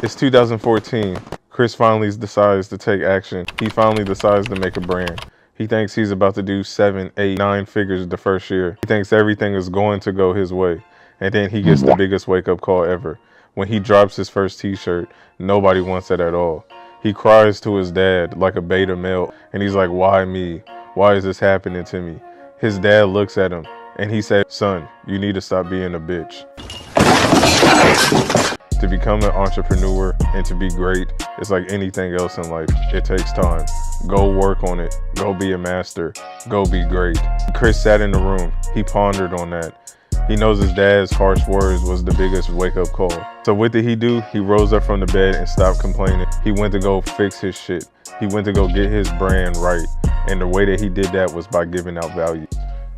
It's 2014. Chris finally decides to take action. He finally decides to make a brand. He thinks he's about to do 7, 8, 9 figures the first year. He thinks everything is going to go his way. And then he gets the biggest wake-up call ever. When he drops his first t-shirt, nobody wants it at all. He cries to his dad like a beta male, and he's like, why me? Why is this happening to me? His dad looks at him, and he said, son, you need to stop being a bitch. To become an entrepreneur and to be great, it's like anything else in life. It takes time. Go work on it. Go be a master. Go be great. Chris sat in the room. He pondered on that. He knows his dad's harsh words was the biggest wake-up call. So what did he do? He rose up from the bed and stopped complaining. He went to go fix his shit. He went to go get his brand right. And the way that he did that was by giving out value.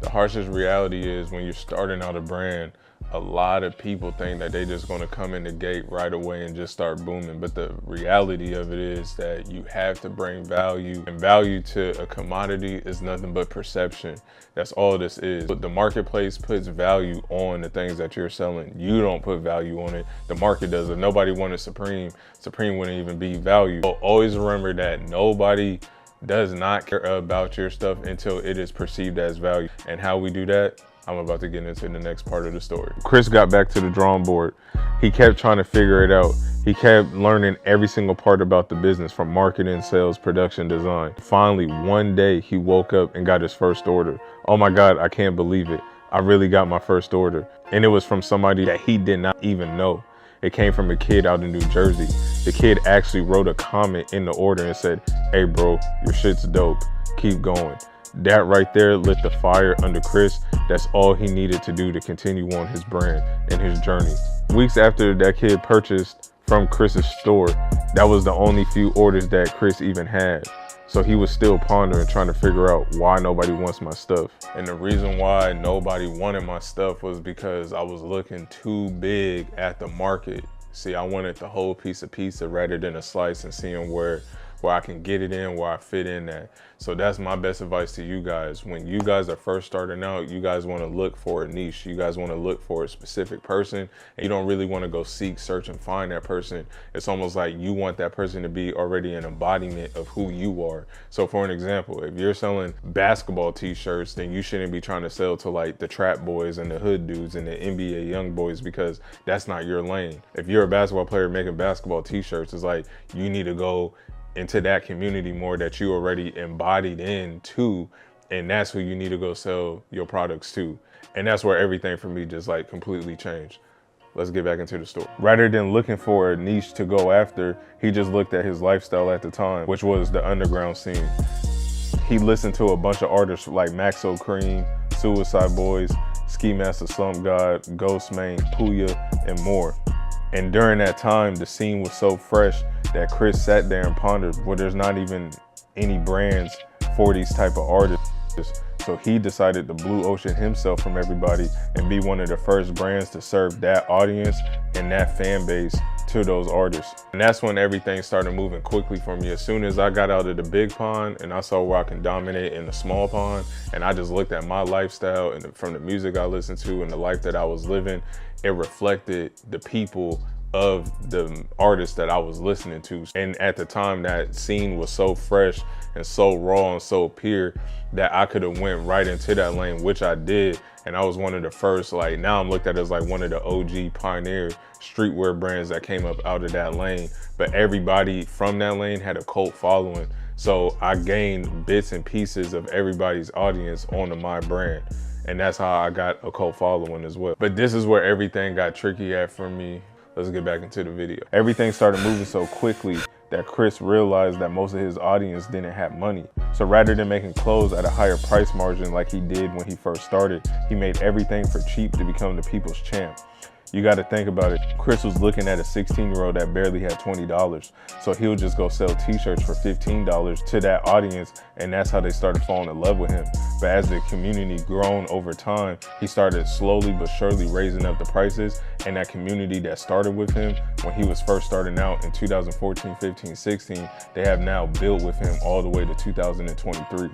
The harshest reality is when you're starting out a brand, a lot of people think that they just gonna come in the gate right away and just start booming. But the reality of it is that you have to bring value, and value to a commodity is nothing but perception. That's all this is. But the marketplace puts value on the things that you're selling. You don't put value on it. The market does. If nobody wanted Supreme, Supreme wouldn't even be value. So always remember that nobody does not care about your stuff until it is perceived as value. And how we do that, I'm about to get into the next part of the story. Chris got back to the drawing board. He kept trying to figure it out. He kept learning every single part about the business, from marketing, sales, production, design. Finally, one day he woke up and got his first order. Oh my God, I can't believe it. I really got my first order. And it was from somebody that he did not even know. It came from a kid out in New Jersey. The kid actually wrote a comment in the order and said, hey bro, your shit's dope. Keep going. That right there lit the fire under Chris. That's all he needed to do to continue on his brand and his journey. Weeks after that kid purchased from Chris's store, that was the only few orders that Chris even had. So he was still pondering, trying to figure out why nobody wants my stuff. And the reason why nobody wanted my stuff was because I was looking too big at the market. See, I wanted the whole piece of pizza rather than a slice, and seeing where I can get it in, where I fit in at. So that's my best advice to you guys. When you guys are first starting out, you guys want to look for a niche. You guys want to look for a specific person, and you don't really want to go seek, search, and find that person. It's almost like you want that person to be already an embodiment of who you are. So for an example, if you're selling basketball t-shirts, then you shouldn't be trying to sell to like the trap boys and the hood dudes and the NBA young boys, because that's not your lane. If you're a basketball player making basketball t-shirts, it's like you need to go into that community more that you already embodied into, and that's who you need to go sell your products to. And that's where everything for me just like completely changed. Let's get back into the story. Rather than looking for a niche to go after, he just looked at his lifestyle at the time, which was the underground scene. He listened to a bunch of artists like Maxo Cream, Suicide Boys, Ski Master Slump God, Ghostmane, Puya, and more. And during that time, the scene was so fresh that Chris sat there and pondered, well, there's not even any brands for these type of artists. So he decided to blue ocean himself from everybody and be one of the first brands to serve that audience and that fan base to those artists. And that's when everything started moving quickly for me. As soon as I got out of the big pond and I saw where I can dominate in the small pond, and I just looked at my lifestyle and from the music I listened to and the life that I was living, it reflected the people of the artists that I was listening to. And at the time, that scene was so fresh and so raw and so pure that I could have went right into that lane, which I did. And I was one of the first, like now I'm looked at as like one of the OG pioneer streetwear brands that came up out of that lane. But everybody from that lane had a cult following. So I gained bits and pieces of everybody's audience onto my brand. And that's how I got a cult following as well. But this is where everything got tricky at for me. Let's get back into the video. Everything started moving so quickly that Chris realized that most of his audience didn't have money. So rather than making clothes at a higher price margin like he did when he first started, he made everything for cheap to become the people's champ. You got to think about it. Chris was looking at a 16-year-old that barely had $20. So he'll just go sell t-shirts for $15 to that audience, and that's how they started falling in love with him. But as the community grown over time, he started slowly but surely raising up the prices, and that community that started with him when he was first starting out in 2014, 15, 16, they have now built with him all the way to 2023.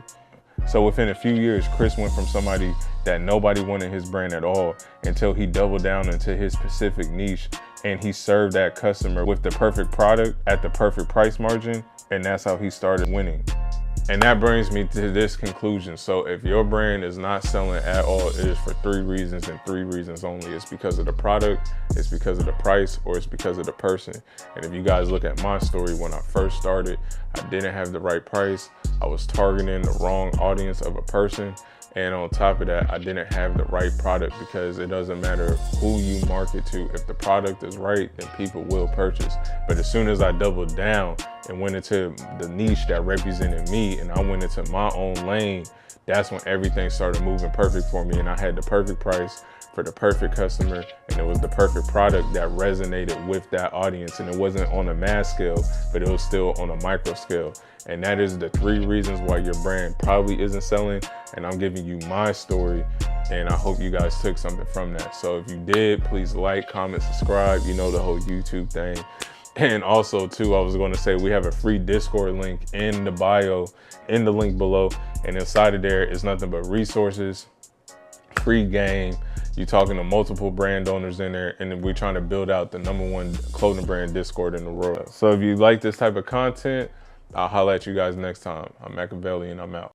So within a few years, Chris went from somebody that nobody wanted his brand at all until he doubled down into his specific niche, and he served that customer with the perfect product at the perfect price margin, and that's how he started winning. And that brings me to this conclusion. So if your brand is not selling at all, it is for 3 reasons and 3 reasons only. It's because of the product, it's because of the price, or it's because of the person. And if you guys look at my story, when I first started, I didn't have the right price. I was targeting the wrong audience of a person. And on top of that, I didn't have the right product, because it doesn't matter who you market to. If the product is right, then people will purchase. But as soon as I doubled down and went into the niche that represented me, and I went into my own lane, that's when everything started moving perfect for me. And I had the perfect price for the perfect customer, and it was the perfect product that resonated with that audience. And it wasn't on a mass scale, but it was still on a micro scale. And that is the 3 reasons why your brand probably isn't selling. And I'm giving you my story, and I hope you guys took something from that. So if you did, please like, comment, subscribe, you know, the whole YouTube thing. And also too, I was going to say, we have a free Discord link in the bio, in the link below. And inside of there is nothing but resources, free game. You're talking to multiple brand owners in there, and we're trying to build out the #1 clothing brand Discord in the world. So if you like this type of content, I'll holler at you guys next time. I'm Machiavelli, and I'm out.